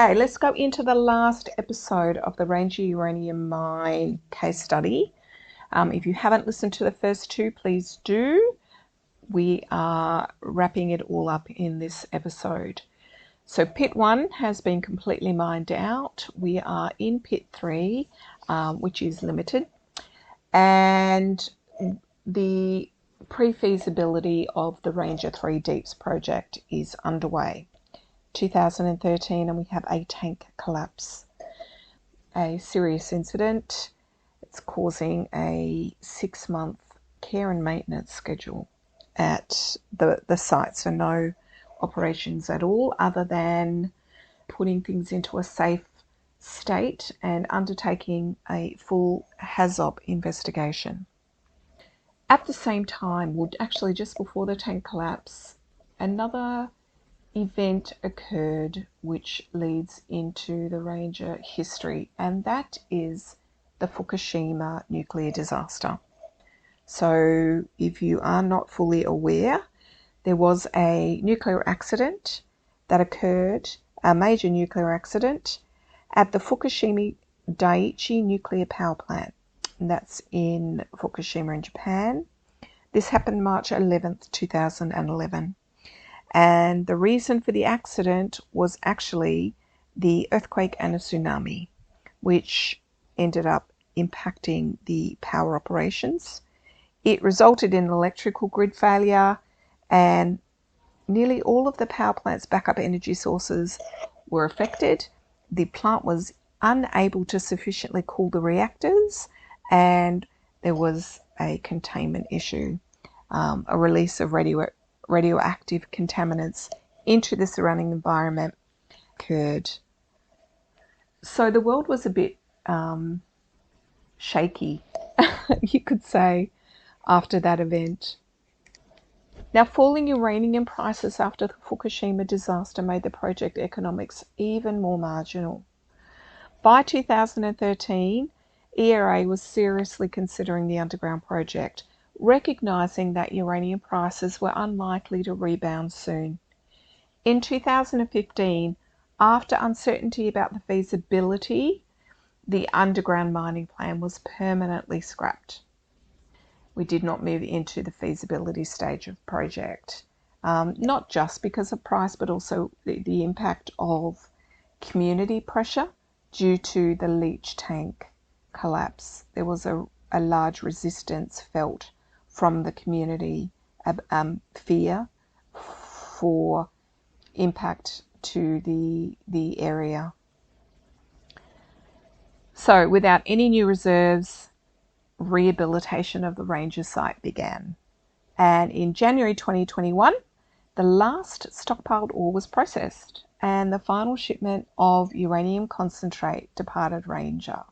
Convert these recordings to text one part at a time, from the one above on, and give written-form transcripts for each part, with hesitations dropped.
Okay, let's go into the last episode of the Ranger Uranium Mine case study. If you haven't listened to the first two, please do. We are wrapping it all up in this episode. So pit 1 has been completely mined out. We are in pit 3, which is limited. And the pre-feasibility of the Ranger 3 Deeps project is underway. 2013, and we have a tank collapse, a serious incident. It's causing a 6-month care and maintenance schedule at the site, so no operations at all other than putting things into a safe state and undertaking a full HAZOP investigation. At the same time, actually just before the tank collapse, another event occurred which leads into the Ranger history, and that is the Fukushima nuclear disaster. So if you are not fully aware, there was a nuclear accident that occurred, a major nuclear accident at the Fukushima Daiichi nuclear power plant, and that's in Fukushima in Japan. This happened March 11th, 2011. And the reason for the accident was actually the earthquake and a tsunami, which ended up impacting the power operations. It resulted in an electrical grid failure, and nearly all of the power plant's backup energy sources were affected. The plant was unable to sufficiently cool the reactors, and there was a containment issue, a release of radioactive contaminants into the surrounding environment occurred. So the world was a bit shaky, you could say, after that event. Now, falling uranium prices after the Fukushima disaster made the project economics even more marginal. By 2013, ERA was seriously considering the underground project, recognising that uranium prices were unlikely to rebound soon. In 2015, after uncertainty about the feasibility, the underground mining plan was permanently scrapped. We did not move into the feasibility stage of the project, not just because of price, but also the impact of community pressure due to the leach tank collapse. There was a large resistance felt from the community, fear for impact to the area. So without any new reserves, rehabilitation of the Ranger site began. And in January 2021, the last stockpiled ore was processed and the final shipment of uranium concentrate departed Ranger.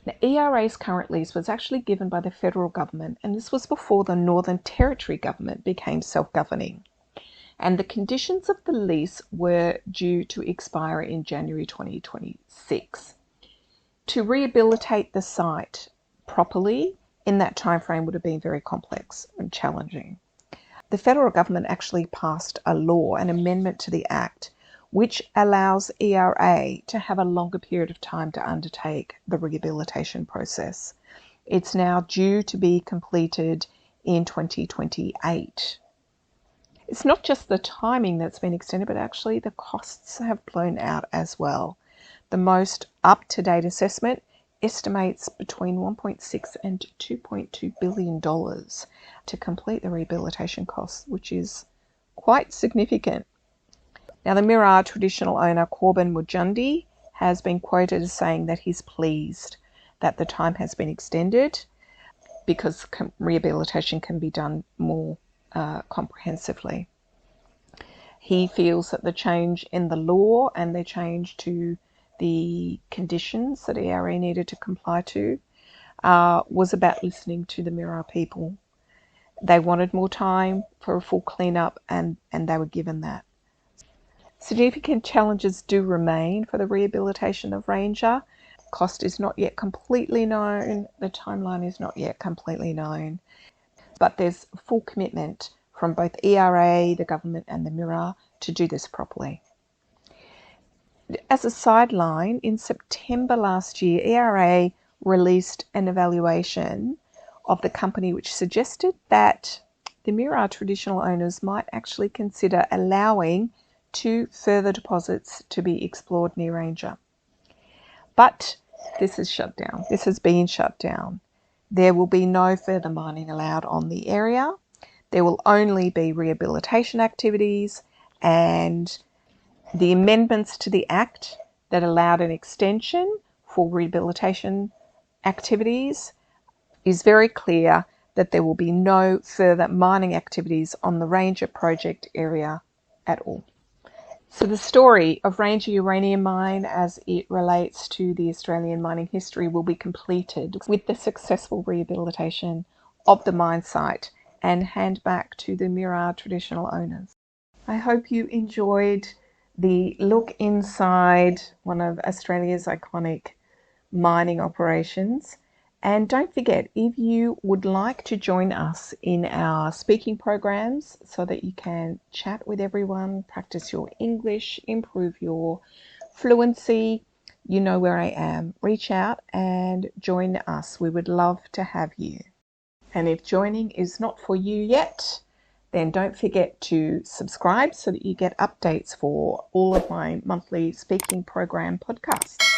The ERA's current lease was actually given by the federal government, and this was before the Northern Territory government became self-governing. And the conditions of the lease were due to expire in January 2026. To rehabilitate the site properly in that time frame would have been very complex and challenging. The federal government actually passed a law, an amendment to the Act, which allows ERA to have a longer period of time to undertake the rehabilitation process. It's now due to be completed in 2028. It's not just the timing that's been extended, but actually the costs have blown out as well. The most up-to-date assessment estimates between $1.6 and $2.2 billion to complete the rehabilitation costs, which is quite significant. Now, the Mirror traditional owner, Corbin Mujundi, has been quoted as saying that he's pleased that the time has been extended because rehabilitation can be done more comprehensively. He feels that the change in the law and the change to the conditions that ERA needed to comply to was about listening to the Mirror people. They wanted more time for a full cleanup, and they were given that. Significant challenges do remain for the rehabilitation of Ranger. Cost is not yet completely known. The timeline is not yet completely known. But there's full commitment from both ERA, the government, and the Mirror to do this properly. as a sideline, in September last year, ERA released an evaluation of the company which suggested that the Mirarr traditional owners might actually consider allowing 2 further deposits to be explored near Ranger. But this is shut down. This has been shut down. There will be no further mining allowed on the area. There will only be rehabilitation activities, and the amendments to the Act that allowed an extension for rehabilitation activities is very clear that there will be no further mining activities on the Ranger project area at all. So the story of Ranger Uranium Mine as it relates to the Australian mining history will be completed with the successful rehabilitation of the mine site and hand back to the Mirarr traditional owners. I hope you enjoyed the look inside one of Australia's iconic mining operations. And don't forget, if you would like to join us in our speaking programs so that you can chat with everyone, practice your English, improve your fluency, you know where I am. Reach out and join us. We would love to have you. And if joining is not for you yet, then don't forget to subscribe so that you get updates for all of my monthly speaking program podcasts.